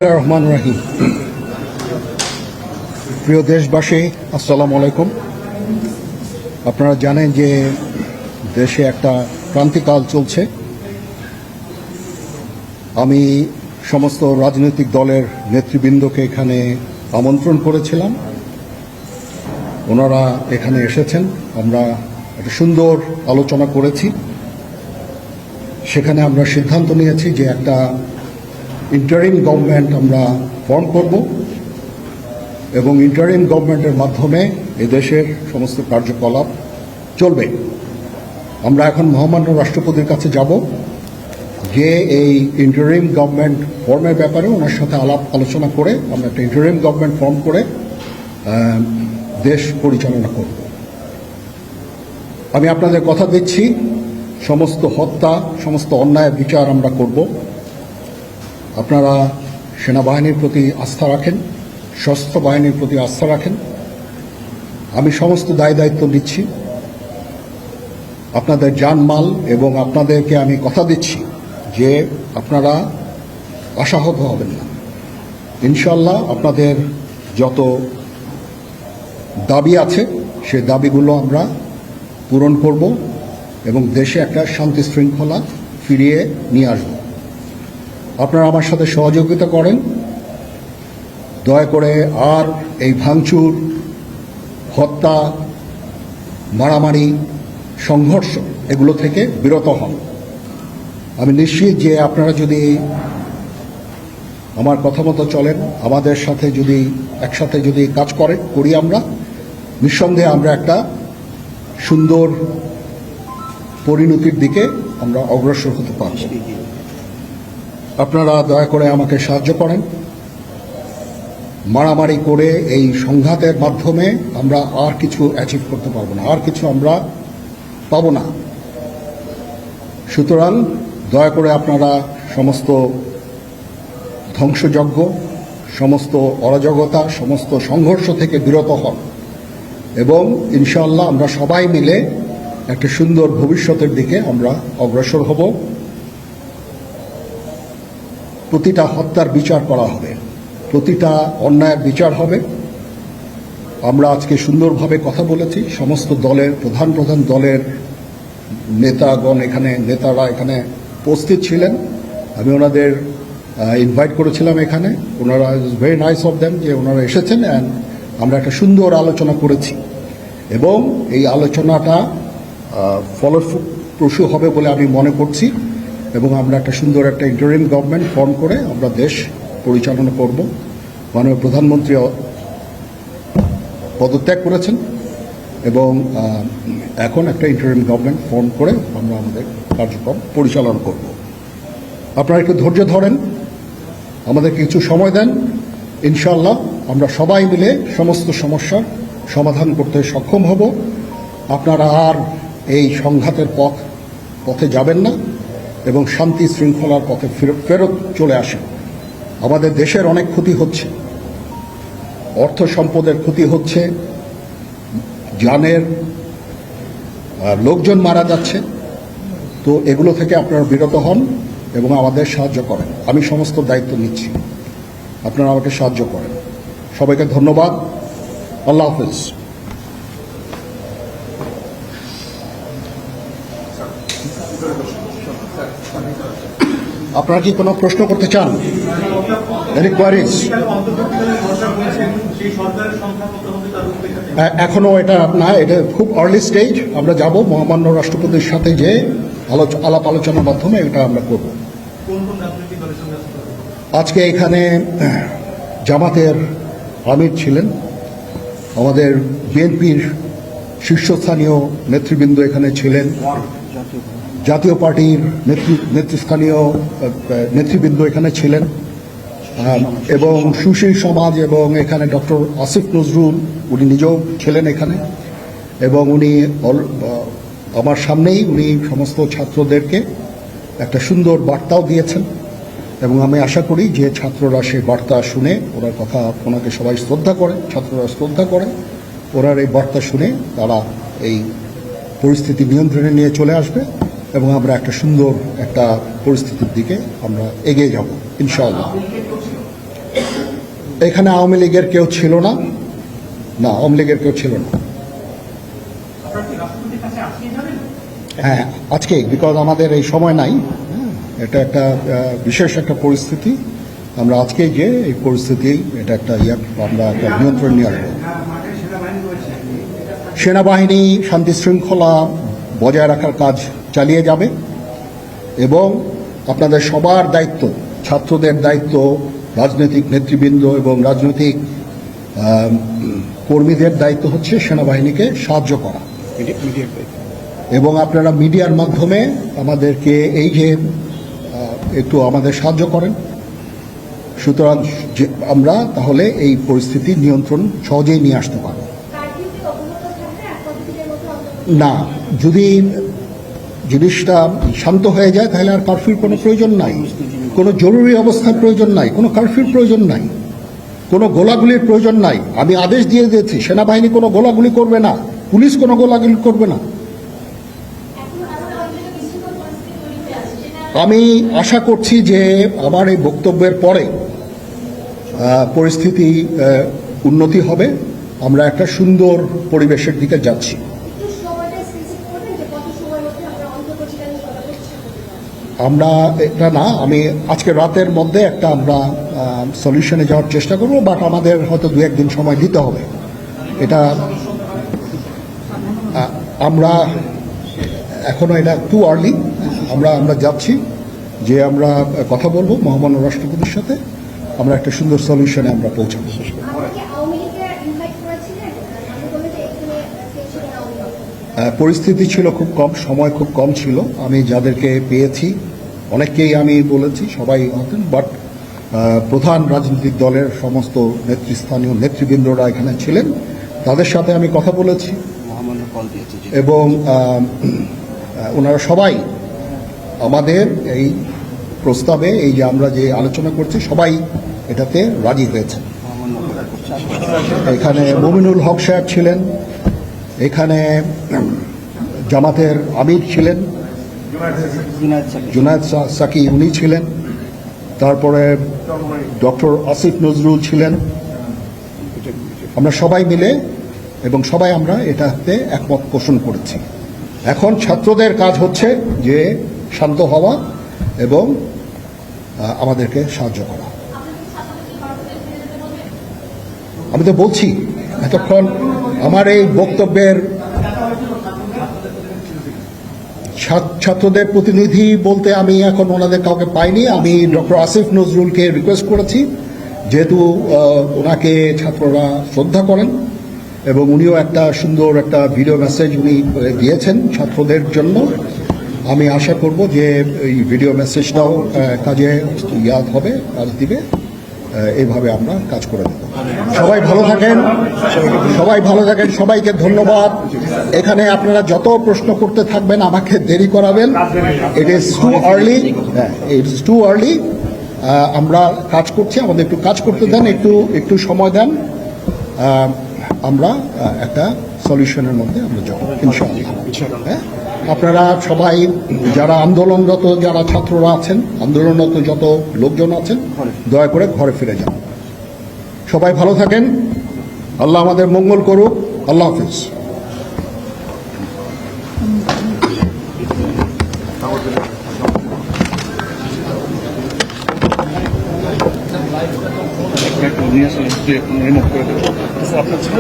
রহমান রাহিম। প্রিয় দেশবাসী, আসসালামু আলাইকুম। আপনারা জানেন যে দেশে একটা ক্রান্তিকাল চলছে। আমি সমস্ত রাজনৈতিক দলের নেতৃবৃন্দকে এখানে আমন্ত্রণ করেছিলাম, ওনারা এখানে এসেছেন। আমরা একটা সুন্দর আলোচনা করেছি। সেখানে আমরা সিদ্ধান্ত নিয়েছি যে একটা ইন্টারিম গভর্নমেন্ট আমরা ফর্ম করব এবং ইন্টারিম গভর্নমেন্টের মাধ্যমে এদেশের সমস্ত কার্যকলাপ চলবে। আমরা এখন মহামান্য রাষ্ট্রপতির কাছে যাব যে এই ইন্টারিম গভর্নমেন্ট ফর্মের ব্যাপারে ওনার সাথে আলাপ আলোচনা করে আমরা একটা ইন্টারিম গভর্নমেন্ট ফর্ম করে দেশ পরিচালনা করব। আমি আপনাদের কথা দিচ্ছি, সমস্ত হত্যা, সমস্ত অন্যায়ের বিচার আমরা করব। আপনারা সেনাবাহিনীর প্রতি আস্থা রাখেন, সশস্ত্র বাহিনীর প্রতি আস্থা রাখেন। আমি সমস্ত দায়িত্ব নিচ্ছি, আপনাদের জানমাল, এবং আপনাদেরকে আমি কথা দিচ্ছি যে আপনারা আশাহত হবেন না। ইনশাল্লাহ আপনাদের যত দাবি আছে সেই দাবিগুলো আমরা পূরণ করব এবং দেশে একটা শান্তি শৃঙ্খলা ফিরিয়ে নিয়ে আসব। আপনারা আমার সাথে সহযোগিতা করেন। দয়া করে আর এই ভাঙচুর, হত্যা, মারামারি, সংঘর্ষ এগুলো থেকে বিরত হন। আমি নিশ্চিত যে আপনারা যদি আমার কথা মতো চলেন, আমাদের সাথে যদি একসাথে যদি কাজ করি আমরা, নিঃসন্দেহে আমরা একটা সুন্দর পরিণতির দিকে আমরা অগ্রসর হতে পারব। আপনারা দয়া করে আমাকে সাহায্য করেন। মারামারি করে এই সংঘাতের মাধ্যমে আমরা আর কিছু অ্যাচিভ করতে পারবো না, আর কিছু আমরা পাব না। সুতরাং দয়া করে আপনারা সমস্ত ধ্বংসযজ্ঞ, সমস্ত অরাজকতা, সমস্ত সংঘর্ষ থেকে বিরত হন এবং ইনশাআল্লাহ আমরা সবাই মিলে একটা সুন্দর ভবিষ্যতের দিকে আমরা অগ্রসর হব। প্রতিটা হত্যার বিচার করা হবে, প্রতিটা অন্যায়ের বিচার হবে। আমরা আজকে সুন্দরভাবে কথা বলেছি। সমস্ত দলের প্রধান দলের নেতারা এখানে উপস্থিত ছিলেন। আমি ওনাদের ইনভাইট করেছিলাম এখানে। ওনারা ভেরি নাইস অফ দেম যে ওনারা এসেছেন, অ্যান্ড আমরা একটা সুন্দর আলোচনা করেছি এবং এই আলোচনাটা ফলপ্রসূ হবে বলে আমি মনে করছি এবং আমরা একটা সুন্দর একটা ইন্টারিম গভর্নমেন্ট ফর্ম করে আমরা দেশ পরিচালনা করব। মাননীয় প্রধানমন্ত্রী পদত্যাগ করেছেন এবং এখন একটা ইন্টারিম গভর্নমেন্ট ফর্ম করে আমরা আমাদের কার্যক্রম পরিচালনা করব। আপনারা একটু ধৈর্য ধরেন, আমাদের কিছু সময় দেন। ইনশাআল্লাহ আমরা সবাই মিলে সমস্ত সমস্যার সমাধান করতে সক্ষম হব। আপনারা আর এই সংঘাতের পথে যাবেন না এবং শান্তি শৃঙ্খলার পথে ফেরত চলে আসেন। আমাদের দেশের অনেক ক্ষতি হচ্ছে, অর্থ সম্পদের ক্ষতি হচ্ছে, জানের লোকজন মারা যাচ্ছে। তো এগুলো থেকে আপনারা বিরত হন এবং আমাদের সাহায্য করেন। আমি সমস্ত দায়িত্ব নিচ্ছি, আপনারা আমাকে সাহায্য করেন। সবাইকে ধন্যবাদ। আল্লাহ হাফেজ। আপনারা কি কোনো প্রশ্ন করতে চান? Any queries? এখনো এটা না, এটা খুব আর্লি স্টেজ। আমরা যাব মহামান্য রাষ্ট্রপতির সাথে যে আলাপ আলোচনার মাধ্যমে এটা আমরা করব। আজকে এখানে জামাতের আমির ছিলেন, আমাদের বিএনপির শীর্ষস্থানীয় নেতৃবৃন্দ এখানে ছিলেন, জাতীয় পার্টির নেতৃস্থানীয় নেতৃবৃন্দ এখানে ছিলেন এবং সুশীল সমাজ, এবং এখানে ডক্টর আসিফ নজরুল উনি নিজেও ছিলেন এখানে, এবং উনি আমার সামনেই উনি সমস্ত ছাত্রদেরকে একটা সুন্দর বার্তাও দিয়েছেন এবং আমি আশা করি যে ছাত্ররা সেই বার্তা শুনে ওনার কথা, ওনাকে সবাই শ্রদ্ধা করে, ছাত্ররা শ্রদ্ধা করে, ওনার এই বার্তা শুনে তারা এই পরিস্থিতি নিয়ন্ত্রণে নিয়ে চলে আসবে এবং আমরা একটা সুন্দর একটা পরিস্থিতির দিকে আমরা এগিয়ে যাব ইনশাআল্লাহ। এখানে আওয়ামী লীগের কেউ ছিল না, না আওয়ামী লীগের কেউ ছিল না। হ্যাঁ আজকে, বিকজ আমাদের এই সময় নাই, এটা একটা বিশেষ একটা পরিস্থিতি, আমরা আজকে যে এই পরিস্থিতি এটা একটা আমরা একটা নিয়ন্ত্রণ নিয়ে আসবো। সেনাবাহিনী শান্তি শৃঙ্খলা বজায় রাখার কাজ চালিয়ে যাবে এবং আপনাদের সবার দায়িত্ব, ছাত্রদের দায়িত্ব, রাজনৈতিক নেতৃবৃন্দ এবং রাজনৈতিক কর্মীদের দায়িত্ব হচ্ছে সেনাবাহিনীকে সাহায্য করা এবং আপনারা মিডিয়ার মাধ্যমে আমাদেরকে এই যে একটু আমাদের সাহায্য করেন, সুতরাং আমরা তাহলে এই পরিস্থিতি নিয়ন্ত্রণ সহজেই নিয়ে আসতে পারব। না, যদি জিনিসটা শান্ত হয়ে যায় তাহলে আর কারফিউর কোনো প্রয়োজন নাই, কোনো জরুরি অবস্থার প্রয়োজন নাই, কোনো কারফিউর প্রয়োজন নাই, কোনো গোলাগুলির প্রয়োজন নাই। আমি আদেশ দিয়ে দিয়েছি সেনাবাহিনী কোনো গোলাগুলি করবে না, পুলিশ কোনো গোলাগুলি করবে না। আমি আশা করছি যে আমার এই বক্তব্যের পরে পরিস্থিতি উন্নতি হবে, আমরা একটা সুন্দর পরিবেশের দিকে যাচ্ছি। আমরা এটা না, আমি আজকে রাতের মধ্যে একটা আমরা সলিউশনে যাওয়ার চেষ্টা করব, বাট আমাদের হয়তো 2-1 দিন সময় দিতে হবে। এটা আমরা এখনো এটা টু আর্লি, আমরা যাচ্ছি যে আমরা কথা বলবো মহামান্য রাষ্ট্রপতির সাথে, আমরা একটা সুন্দর সলিউশনে আমরা পৌঁছাবো। পরিস্থিতি ছিল খুব কম, সময় খুব কম ছিল। আমি যাদেরকে পেয়েছি অনেককেই আমি বলেছি, সবাই হতেন, বাট প্রধান রাজনৈতিক দলের সমস্ত নেতৃস্থানীয় নেতৃবৃন্দরা এখানে ছিলেন, তাদের সাথে আমি কথা বলেছি এবং ওনারা সবাই আমাদের এই প্রস্তাবে, এই যে আমরা যে আলোচনা করছি, সবাই এটাতে রাজি হয়েছেন। এখানে মুমিনুল হক সাহেব ছিলেন, এখানে জামাতের আমির ছিলেন, জুনায়েদ সাকি উনি ছিলেন, তারপরে ডক্টর আসিফ নজরুল ছিলেন। আমরা সবাই মিলে এবং সবাই আমরা এটাতে একমত পোষণ করেছি। এখন ছাত্রদের কাজ হচ্ছে যে শান্ত হওয়া এবং আমাদেরকে সাহায্য করা। আমি তো বলছি এতক্ষণ আমার এই বক্তব্যের ছাত্রদের প্রতিনিধি বলতে আমি এখন ওনাদের কাউকে পাইনি। আমি ডক্টর আসিফ নজরুলকে রিকোয়েস্ট করেছি, যেহেতু ওনাকে ছাত্ররা শ্রদ্ধা করেন এবং উনিও একটা সুন্দর একটা ভিডিও মেসেজ উনি দিয়েছেন ছাত্রদের জন্য। আমি আশা করব যে এই ভিডিও মেসেজটাও কাজে হবে, কাজ দিবে, এইভাবে আমরা কাজ করে দেব। সবাই ভালো থাকেন, সবাইকে ধন্যবাদ। এখানে আপনারা যত প্রশ্ন করতে থাকবেন আমাকে দেরি করাবেন, ইট ইজ টু আর্লি। আমরা কাজ করছি, আমাদের একটু কাজ করতে দেন, একটু সময় দেন, আমরা একটা সলিউশনের মধ্যে আমরা যাব ইনশাআল্লাহ। হ্যাঁ, আপনারা সবাই যারা আন্দোলনরত, যারা ছাত্ররা আছেন, আন্দোলনরত যত লোকজন আছেন, দয়া করে ঘরে ফিরে যান। সবাই ভালো থাকেন, আল্লাহ আমাদের মঙ্গল করুক। আল্লাহ হাফিজ। আপনার ছিল